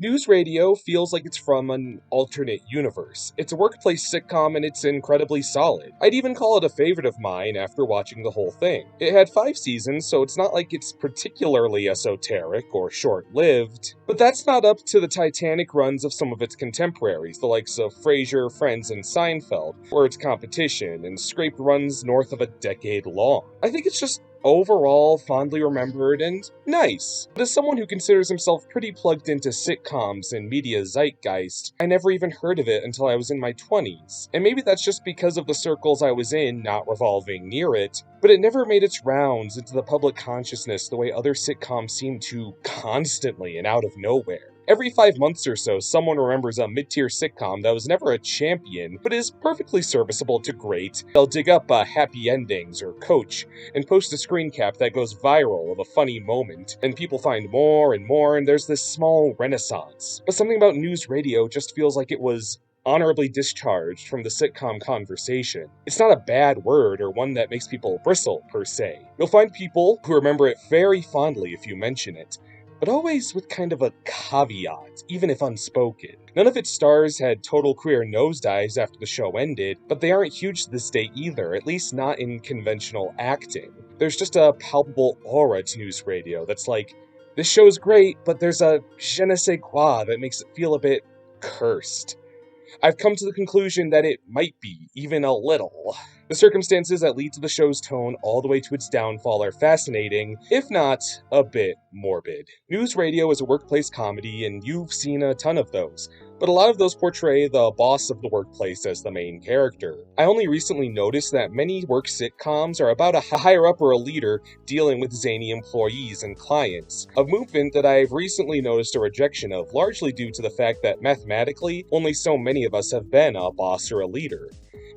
Newsradio feels like it's from an alternate universe. It's a workplace sitcom and it's incredibly solid. I'd even call it a favorite of mine after watching the whole thing. It had 5 seasons, so it's not like it's particularly esoteric or short-lived, but that's not up to the titanic runs of some of its contemporaries, the likes of Frasier, Friends, and Seinfeld, or its competition, and scraped runs north of a decade long. I think it's just overall fondly remembered and nice. But as someone who considers himself pretty plugged into sitcoms and media zeitgeist, I never even heard of it until I was in my 20s. And maybe that's just because of the circles I was in not revolving near it, but it never made its rounds into the public consciousness the way other sitcoms seem to constantly and out of nowhere. Every 5 months or so, someone remembers a mid-tier sitcom that was never a champion, but is perfectly serviceable to great. They'll dig up happy endings or Coach, and post a screen cap that goes viral of a funny moment, and people find more, and there's this small renaissance. But something about Newsradio just feels like it was honorably discharged from the sitcom conversation. It's not a bad word or one that makes people bristle, per se. You'll find people who remember it very fondly if you mention it, but always with kind of a caveat, even if unspoken. None of its stars had total career nosedives after the show ended, but they aren't huge to this day either, at least not in conventional acting. There's just a palpable aura to Newsradio that's like, this show's great, but there's a je ne sais quoi that makes it feel a bit cursed. I've come to the conclusion that it might be, even a little. The circumstances that lead to the show's tone all the way to its downfall are fascinating, if not a bit morbid. Newsradio is a workplace comedy, and you've seen a ton of those, but a lot of those portray the boss of the workplace as the main character. I only recently noticed that many work sitcoms are about a higher-up or a leader dealing with zany employees and clients, a movement that I've recently noticed a rejection of, largely due to the fact that mathematically, only so many of us have been a boss or a leader.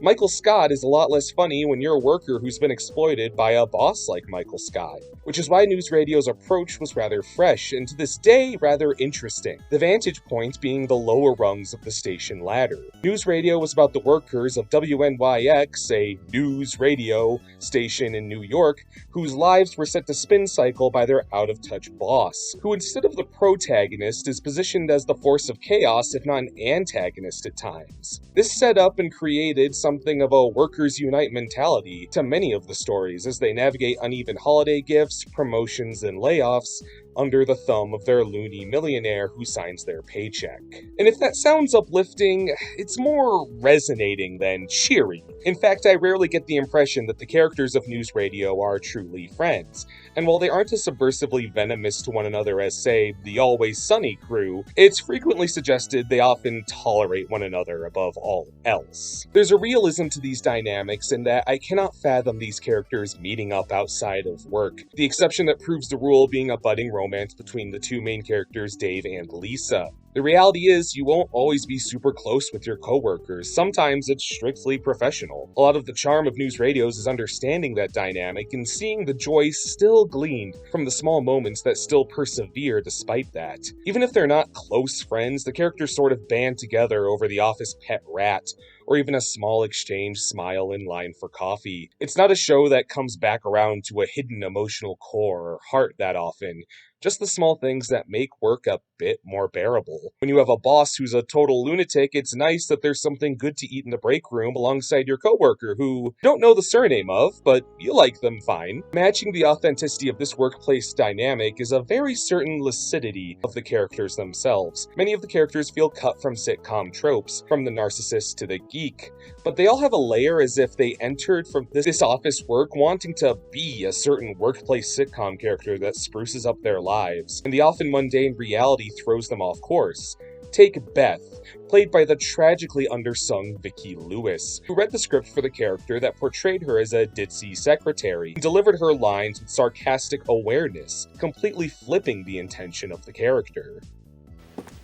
Michael Scott is a lot less funny when you're a worker who's been exploited by a boss like Michael Scott, which is why Newsradio's approach was rather fresh and to this day rather interesting, the vantage point being the lower rungs of the station ladder. Newsradio was about the workers of WNYX, a news radio station in New York, whose lives were set to spin cycle by their out-of-touch boss, who instead of the protagonist is positioned as the force of chaos if not an antagonist at times. This set up and created something of a workers unite mentality to many of the stories as they navigate uneven holiday gifts, promotions, and layoffs under the thumb of their loony millionaire who signs their paycheck. And if that sounds uplifting, it's more resonating than cheery. In fact, I rarely get the impression that the characters of Newsradio are truly friends. And while they aren't as subversively venomous to one another as, say, the Always Sunny crew, it's frequently suggested they often tolerate one another above all else. There's a realism to these dynamics in that I cannot fathom these characters meeting up outside of work, the exception that proves the rule being a budding romance between the two main characters, Dave and Lisa. The reality is, you won't always be super close with your coworkers. Sometimes it's strictly professional. A lot of the charm of Newsradio's is understanding that dynamic and seeing the joy still gleaned from the small moments that still persevere despite that. Even if they're not close friends, the characters sort of band together over the office pet rat, or even a small exchange smile in line for coffee. It's not a show that comes back around to a hidden emotional core or heart that often. Just the small things that make work a bit more bearable. When you have a boss who's a total lunatic, it's nice that there's something good to eat in the break room alongside your coworker who you don't know the surname of, but you like them fine. Matching the authenticity of this workplace dynamic is a very certain lucidity of the characters themselves. Many of the characters feel cut from sitcom tropes, from the narcissist to the geek, but they all have a layer as if they entered from this office work wanting to be a certain workplace sitcom character that spruces up their lives, and the often mundane reality throws them off course. Take Beth, played by the tragically undersung Vicki Lewis, who read the script for the character that portrayed her as a ditzy secretary, and delivered her lines with sarcastic awareness, completely flipping the intention of the character.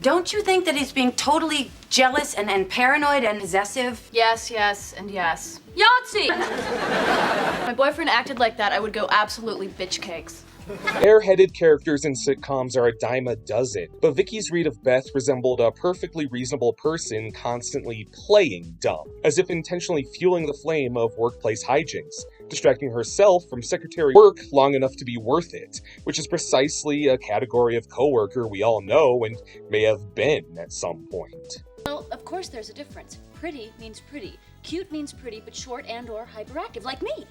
Don't you think that he's being totally jealous and paranoid and possessive? Yes, and yes. Yahtzee! If my boyfriend acted like that, I would go absolutely bitch cakes. Airheaded characters in sitcoms are a dime a dozen, but Vicky's read of Beth resembled a perfectly reasonable person constantly playing dumb, as if intentionally fueling the flame of workplace hijinks. distracting herself from secretary work long enough to be worth it, which is precisely a category of coworker we all know and may have been at some point. Well, of course there's a difference. Pretty means pretty. Cute means pretty, but short and or hyperactive, like me.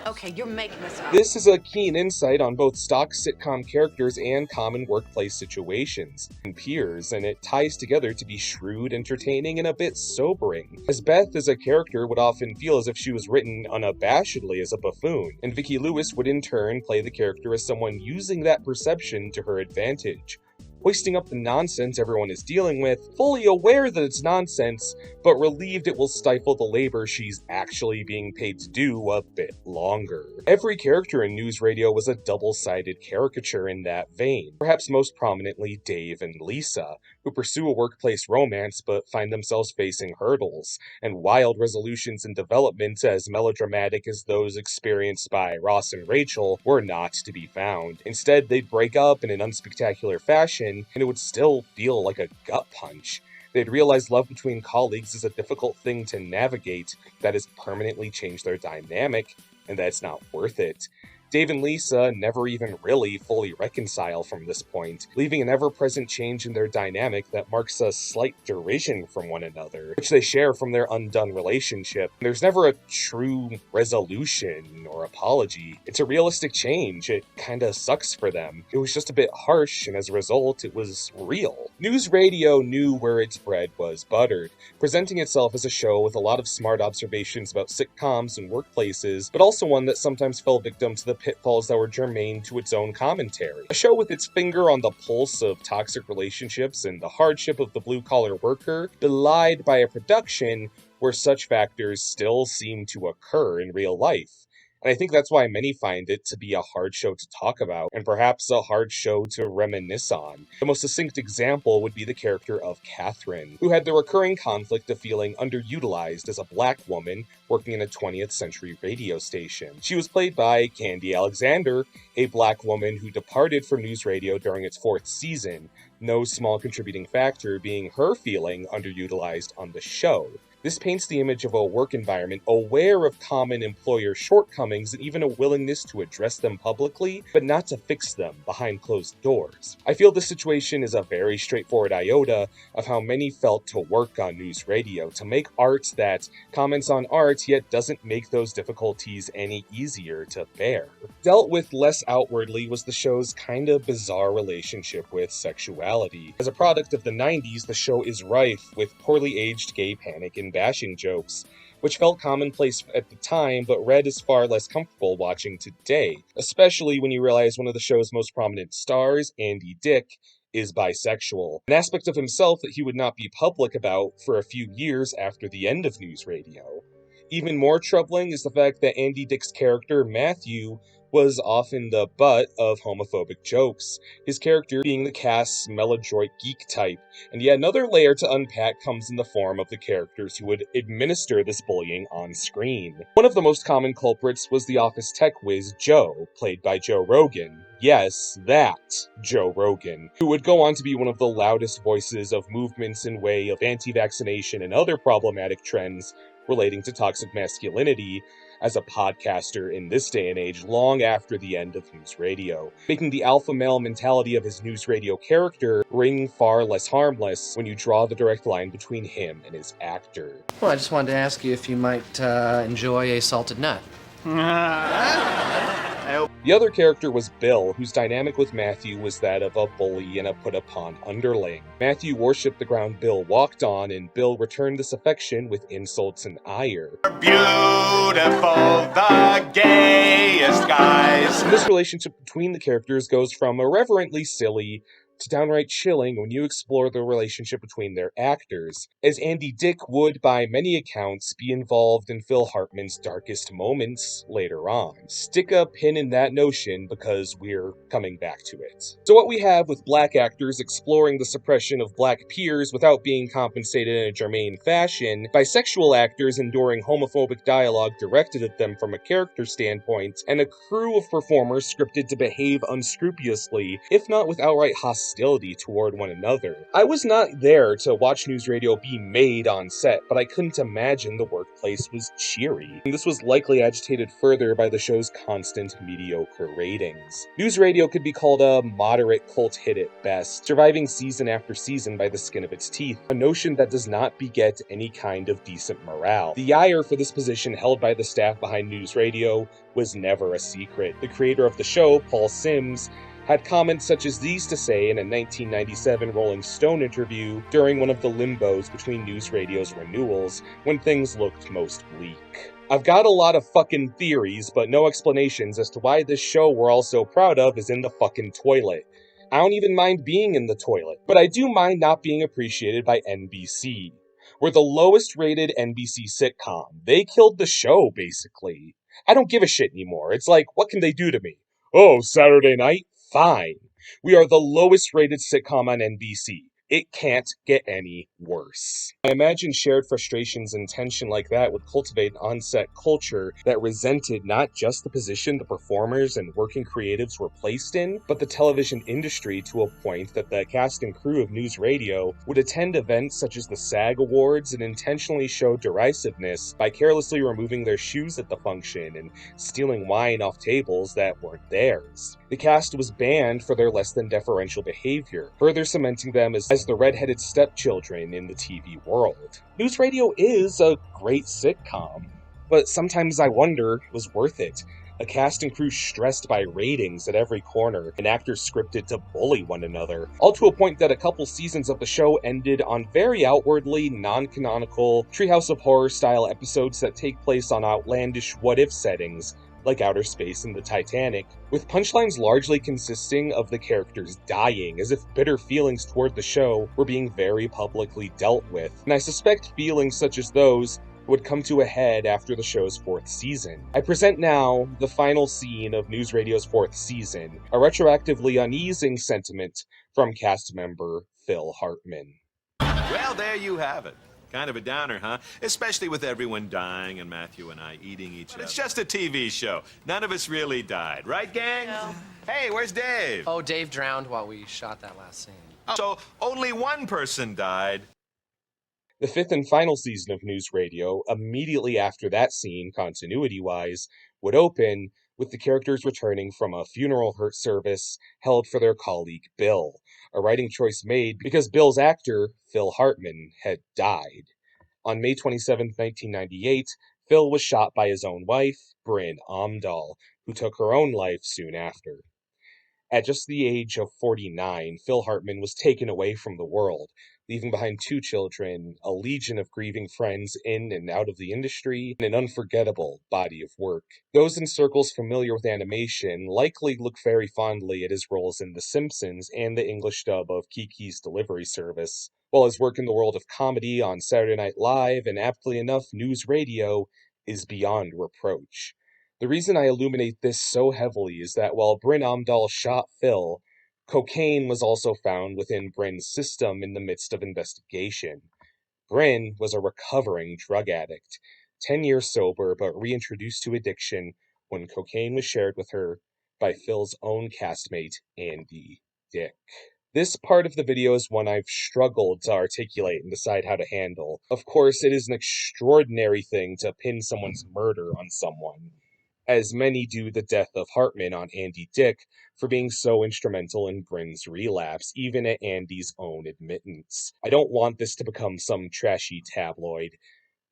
Okay, you're making this up. This is a keen insight on both stock sitcom characters and common workplace situations and peers, and it ties together to be shrewd, entertaining, and a bit sobering, as Beth as a character would often feel as if she was written unabashedly as a buffoon, and Vicki Lewis would in turn play the character as someone using that perception to her advantage, hoisting up the nonsense everyone is dealing with, fully aware that it's nonsense, but relieved it will stifle the labor she's actually being paid to do a bit longer. Every character in Newsradio was a double-sided caricature in that vein, perhaps most prominently Dave and Lisa, who pursue a workplace romance but find themselves facing hurdles, and wild resolutions and developments as melodramatic as those experienced by Ross and Rachel were not to be found. Instead, they'd break up in an unspectacular fashion, and it would still feel like a gut punch. They'd realized love between colleagues is a difficult thing to navigate that has permanently changed their dynamic, and that's not worth it. Dave and Lisa never even really fully reconcile from this point, leaving an ever-present change in their dynamic that marks a slight derision from one another, which they share from their undone relationship. There's never a true resolution or apology. It's a realistic change. It kinda sucks for them. It was just a bit harsh, and as a result, it was real. Newsradio knew where its bread was buttered, presenting itself as a show with a lot of smart observations about sitcoms and workplaces, but also one that sometimes fell victim to the pitfalls that were germane to its own commentary. A show with its finger on the pulse of toxic relationships and the hardship of the blue-collar worker, belied by a production where such factors still seem to occur in real life. And I think that's why many find it to be a hard show to talk about, and perhaps a hard show to reminisce on. The most succinct example would be the character of Catherine, who had the recurring conflict of feeling underutilized as a black woman working in a 20th century radio station. She was played by Candy Alexander, a black woman who departed from Newsradio during its 4th season, no small contributing factor being her feeling underutilized on the show. This paints the image of a work environment aware of common employer shortcomings and even a willingness to address them publicly, but not to fix them behind closed doors. I feel this situation is a very straightforward iota of how many felt to work on Newsradio, to make art that comments on art yet doesn't make those difficulties any easier to bear. Dealt with less outwardly was the show's kinda bizarre relationship with sexuality. As a product of the 90s, the show is rife with poorly aged gay panic and bashing jokes, which felt commonplace at the time but read as far less comfortable watching today, especially when you realize one of the show's most prominent stars, Andy Dick, is bisexual, an aspect of himself that he would not be public about for a few years after the end of Newsradio. Even more troubling is the fact that Andy Dick's character, Matthew, was often the butt of homophobic jokes, his character being the cast's maladroit geek type, and yet another layer to unpack comes in the form of the characters who would administer this bullying on screen. One of the most common culprits was the office tech whiz Joe, played by Joe Rogan. Yes, that Joe Rogan, who would go on to be one of the loudest voices of movements in way of anti-vaccination and other problematic trends relating to toxic masculinity as a podcaster in this day and age long after the end of Newsradio, making the alpha male mentality of his Newsradio character ring far less harmless when you draw the direct line between him and his actor. Well, I just wanted to ask you if you might enjoy a salted nut. The other character was Bill, whose dynamic with Matthew was that of a bully and a put-upon underling. Matthew worshipped the ground Bill walked on, and Bill returned this affection with insults and ire. Beautiful, the gayest guys. And this relationship between the characters goes from irreverently silly to downright chilling when you explore the relationship between their actors, as Andy Dick would, by many accounts, be involved in Phil Hartman's darkest moments later on. Stick a pin in that notion because we're coming back to it. So what we have with black actors exploring the suppression of black peers without being compensated in a germane fashion, bisexual actors enduring homophobic dialogue directed at them from a character standpoint, and a crew of performers scripted to behave unscrupulously, if not with outright hostility hostility toward one another. I was not there to watch Newsradio be made on set, but I couldn't imagine the workplace was cheery. And this was likely agitated further by the show's constant mediocre ratings. Newsradio could be called a moderate cult hit at best, surviving season after season by the skin of its teeth, a notion that does not beget any kind of decent morale. The ire for this position held by the staff behind Newsradio was never a secret. The creator of the show, Paul Sims, had comments such as these to say in a 1997 Rolling Stone interview during one of the limbos between Newsradio's renewals, when things looked most bleak. "I've got a lot of fucking theories, but no explanations as to why this show we're all so proud of is in the fucking toilet. I don't even mind being in the toilet, but I do mind not being appreciated by NBC. We're the lowest rated NBC sitcom. They killed the show, basically. I don't give a shit anymore. It's like, what can they do to me? Oh, Saturday night? Fine. We are the lowest rated sitcom on NBC. It can't get any worse." I imagine shared frustrations and tension like that would cultivate an on-set culture that resented not just the position the performers and working creatives were placed in, but the television industry, to a point that the cast and crew of Newsradio would attend events such as the SAG Awards and intentionally show derisiveness by carelessly removing their shoes at the function and stealing wine off tables that weren't theirs. The cast was banned for their less than deferential behavior, further cementing them as the redheaded stepchildren in the TV world. Newsradio is a great sitcom, but sometimes I wonder it was worth it. A cast and crew stressed by ratings at every corner, and actors scripted to bully one another, all to a point that a couple seasons of the show ended on very outwardly non-canonical Treehouse of Horror-style episodes that take place on outlandish what-if settings, like outer space and the Titanic, with punchlines largely consisting of the characters dying, as if bitter feelings toward the show were being very publicly dealt with. And I suspect feelings such as those would come to a head after the show's 4th season. I present now the final scene of Newsradio's 4th season, a retroactively uneasing sentiment from cast member Phil Hartman. Well, there you have it. Kind of a downer, huh? Especially with everyone dying and Matthew and I eating each other. It's just a TV show. None of us really died, right, gang? No. Hey, where's Dave? Oh, Dave drowned while we shot that last scene. Oh, so only one person died. The 5th and final season of Newsradio, immediately after that scene, continuity-wise, would open with the characters returning from a funeral service held for their colleague Bill, a writing choice made because Bill's actor, Phil Hartman, had died. On May 27, 1998, Phil was shot by his own wife, Bryn Omdahl, who took her own life soon after. At just the age of 49, Phil Hartman was taken away from the world, leaving behind 2 children, a legion of grieving friends in and out of the industry, and an unforgettable body of work. Those in circles familiar with animation likely look very fondly at his roles in The Simpsons and the English dub of Kiki's Delivery Service, while his work in the world of comedy on Saturday Night Live and aptly enough Newsradio is beyond reproach. The reason I illuminate this so heavily is that while Bryn Omdahl shot Phil, cocaine was also found within Bryn's system in the midst of investigation. Bryn was a recovering drug addict, 10 years sober but reintroduced to addiction when cocaine was shared with her by Phil's own castmate, Andy Dick. This part of the video is one I've struggled to articulate and decide how to handle. Of course, it is an extraordinary thing to pin someone's murder on someone, as many do the death of Hartman on Andy Dick for being so instrumental in Bryn's relapse, even at Andy's own admittance. I don't want this to become some trashy tabloid,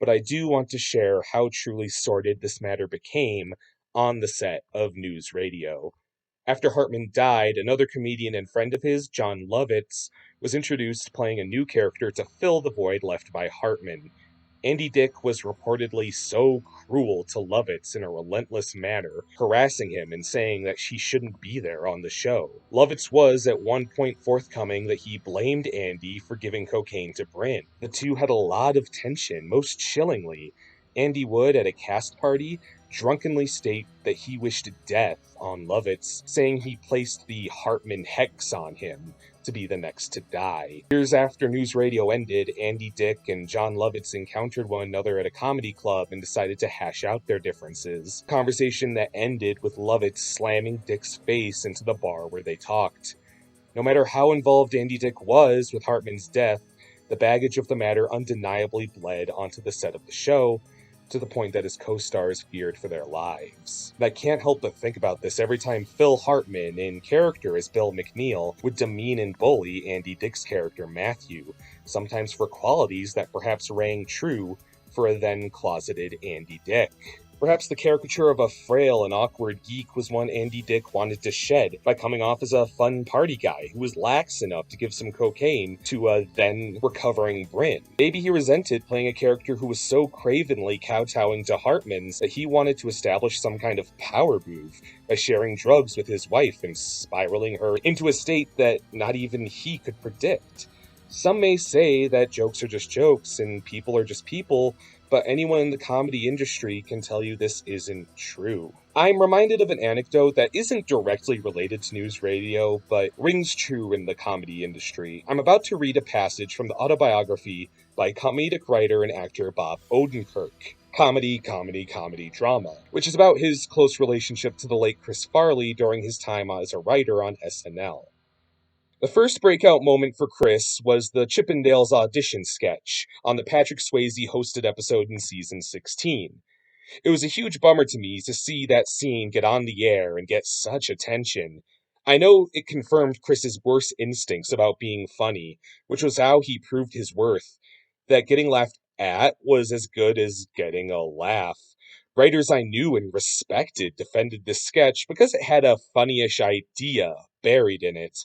but I do want to share how truly sordid this matter became on the set of Newsradio. After Hartman died, another comedian and friend of his, Jon Lovitz, was introduced playing a new character to fill the void left by Hartman. Andy Dick was reportedly so cruel to Lovitz in a relentless manner, harassing him and saying that she shouldn't be there on the show. Lovitz was at one point forthcoming that he blamed Andy for giving cocaine to Bryn. The two had a lot of tension. Most chillingly, Andy would, at a cast party, drunkenly state that he wished death on Lovitz, saying he placed the Hartman hex on him to be the next to die. Years after Newsradio ended, Andy Dick and Jon Lovitz encountered one another at a comedy club and decided to hash out their differences. A conversation that ended with Lovitz slamming Dick's face into the bar where they talked. No matter how involved Andy Dick was with Hartman's death, the baggage of the matter undeniably bled onto the set of the show, to the point that his co-stars feared for their lives. And I can't help but think about this every time Phil Hartman, in character as Bill McNeil, would demean and bully Andy Dick's character Matthew, sometimes for qualities that perhaps rang true for a then-closeted Andy Dick. Perhaps the caricature of a frail and awkward geek was one Andy Dick wanted to shed by coming off as a fun party guy who was lax enough to give some cocaine to a then-recovering Bryn. Maybe he resented playing a character who was so cravenly kowtowing to Hartman's that he wanted to establish some kind of power move by sharing drugs with his wife and spiraling her into a state that not even he could predict. Some may say that jokes are just jokes and people are just people, but anyone in the comedy industry can tell you this isn't true. I'm reminded of an anecdote that isn't directly related to Newsradio, but rings true in the comedy industry. I'm about to read a passage from the autobiography by comedic writer and actor Bob Odenkirk. Comedy, drama, which is about his close relationship to the late Chris Farley during his time as a writer on SNL. The first breakout moment for Chris was the Chippendales audition sketch on the Patrick Swayze hosted episode in season 16. It was a huge bummer to me to see that scene get on the air and get such attention. I know it confirmed Chris's worst instincts about being funny, which was how he proved his worth, that getting laughed at was as good as getting a laugh. Writers I knew and respected defended this sketch because it had a funny-ish idea buried in it.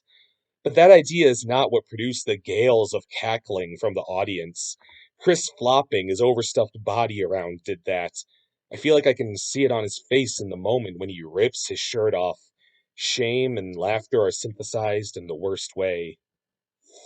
But that idea is not what produced the gales of cackling from the audience. Chris flopping his overstuffed body around did that. I feel like I can see it on his face in the moment when he rips his shirt off. Shame and laughter are synthesized in the worst way.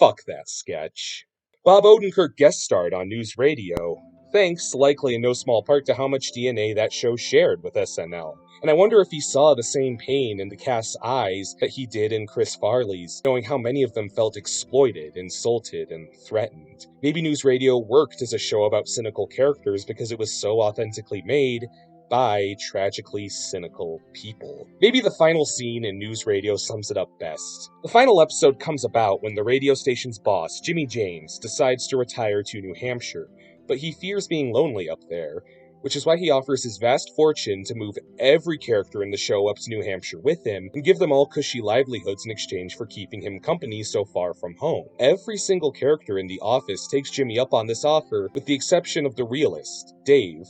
Fuck that sketch. Bob Odenkirk guest starred on Newsradio, thanks likely in no small part to how much DNA that show shared with SNL. And I wonder if he saw the same pain in the cast's eyes that he did in Chris Farley's, knowing how many of them felt exploited, insulted, and threatened. Maybe Newsradio worked as a show about cynical characters because it was so authentically made by tragically cynical people. Maybe the final scene in Newsradio sums it up best. The final episode comes about when the radio station's boss, Jimmy James, decides to retire to New Hampshire, but he fears being lonely up there, which is why he offers his vast fortune to move every character in the show up to New Hampshire with him and give them all cushy livelihoods in exchange for keeping him company so far from home. Every single character in the office takes Jimmy up on this offer, with the exception of the realist, Dave,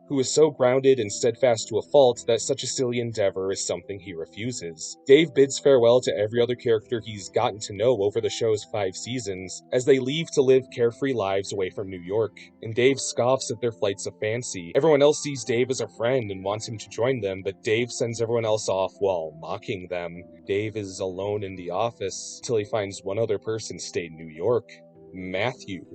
who is so grounded and steadfast to a fault that such a silly endeavor is something he refuses. Dave bids farewell to every other character he's gotten to know over the show's 5 seasons, as they leave to live carefree lives away from New York, and Dave scoffs at their flights of fancy. Everyone else sees Dave as a friend and wants him to join them, but Dave sends everyone else off while mocking them. Dave is alone in the office, till he finds one other person stay in New York, Matthew,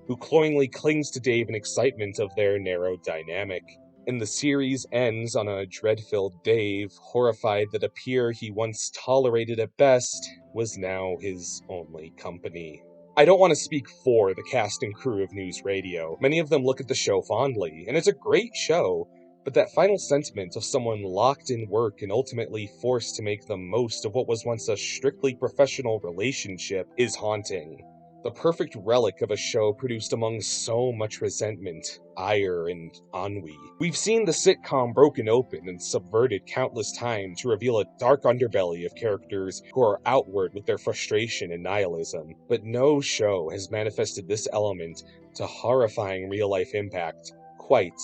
who cloyingly clings to Dave in excitement of their narrow dynamic. And the series ends on a dread-filled Dave, horrified that a peer he once tolerated at best was now his only company. I don't want to speak for the cast and crew of Newsradio. Many of them look at the show fondly, and it's a great show, but that final sentiment of someone locked in work and ultimately forced to make the most of what was once a strictly professional relationship is haunting. The perfect relic of a show produced among so much resentment, ire, and ennui. We've seen the sitcom broken open and subverted countless times to reveal a dark underbelly of characters who are outward with their frustration and nihilism, but no show has manifested this element to horrifying real-life impact quite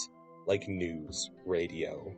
like Newsradio.